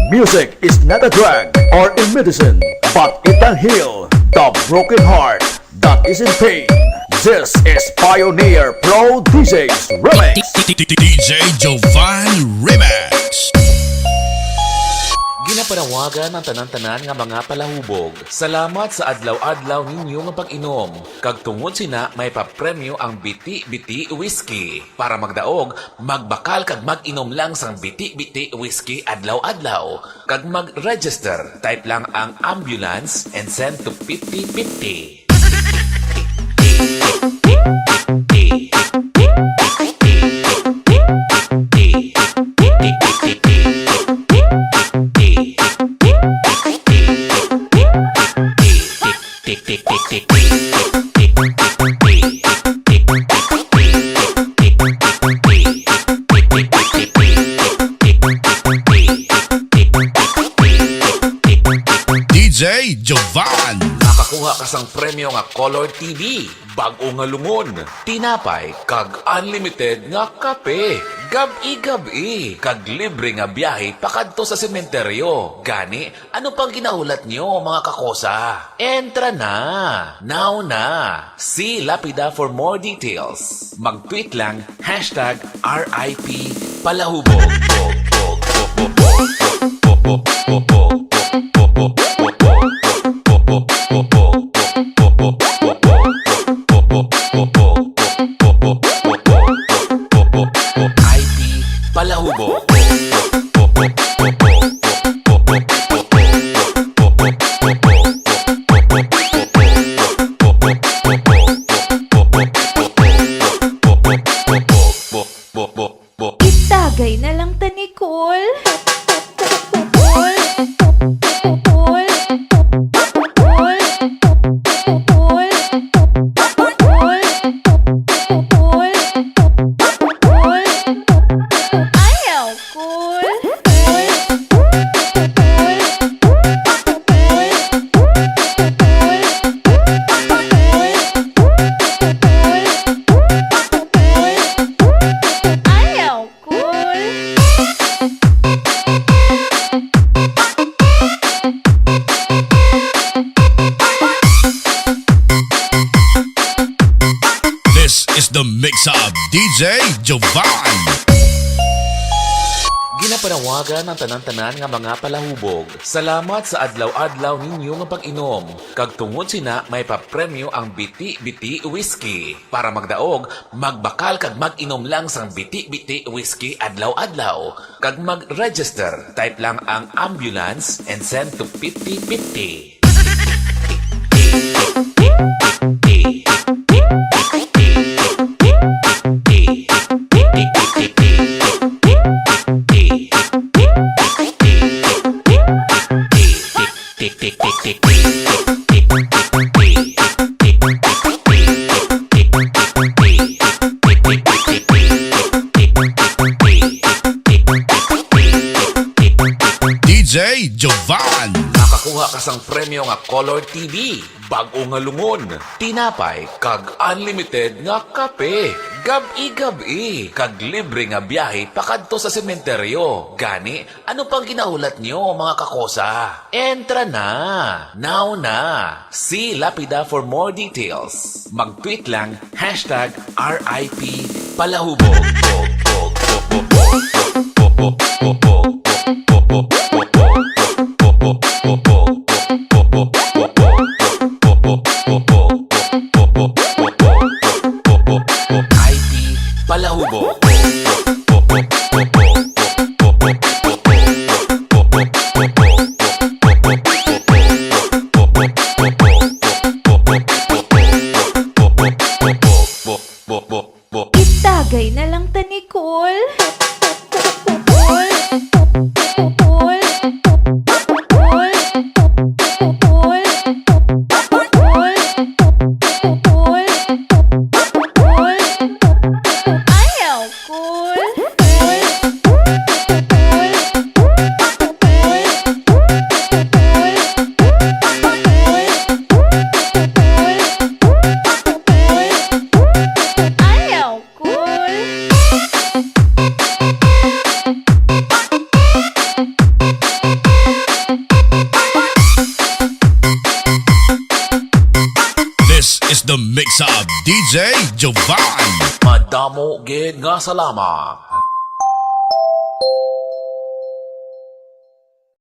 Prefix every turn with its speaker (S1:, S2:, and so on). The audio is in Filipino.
S1: Music is not a drug or a medicine, but it can heal the broken heart that is in pain. This is Pioneer Pro DJ's Remix.
S2: DJ Jovan Remix.
S3: Ginapanawagan ng tanan-tanan nga mga palahubog. Salamat sa adlaw-adlaw ninyo nga pag-inom. Kag tungod sina may papremyo ang Biti-Biti Whiskey. Para magdaog, magbakal kag mag-inom lang sang Biti-Biti Whiskey adlaw-adlaw. Kag mag-register, type lang ang ambulance and send to 5050.
S2: DJ Jovan.
S3: Nakakuha ka sang premyo nga Color TV, bag-o nga lungon, tinapay, kag unlimited nga kape. Gabi-gabi, kag libre nga biyahe pakadto sa sementeryo. Gani, ano pang ginaulat nyo mga kakosa? Entra na! Now na! See Lapida for more details. Mag-tweet lang, #RIP Palahubog. IP Palahubog.
S4: Itagay na lang ta, Nicole. Ayaw, cool. Ayaw, cool.
S2: This is the mix of DJ Jovan.
S3: Ginapanawagan ng tanan-tanan nga mga palahubog. Salamat sa adlaw-adlaw ninyo nga pag-inom. Kag tungod sina may papremyo ang Biti-Biti Whiskey. Para magdaog, magbakal kag mag-inom lang sang Biti-Biti Whiskey adlaw-adlaw. Kag mag-register, type lang ang ambulance and send to 5050.
S2: DJ Jovan.
S3: Nakakuha ka sang premyo nga Color TV, bag-o nga lungon, tinapay, kag unlimited nga kape. Gabi-gabi, kag libre nga biyahe pakadto sa sementeryo. Gani, ano pang ginaulat nyo mga kakosa? Entra na! Now na! See Lapida for more details. Mag-tweet lang, #RIP Palahubog. IP Palahubog.
S4: Itagay na lang ta, Nicole.
S2: the mix of DJ Jovan.
S3: Madamo gid nga salamat.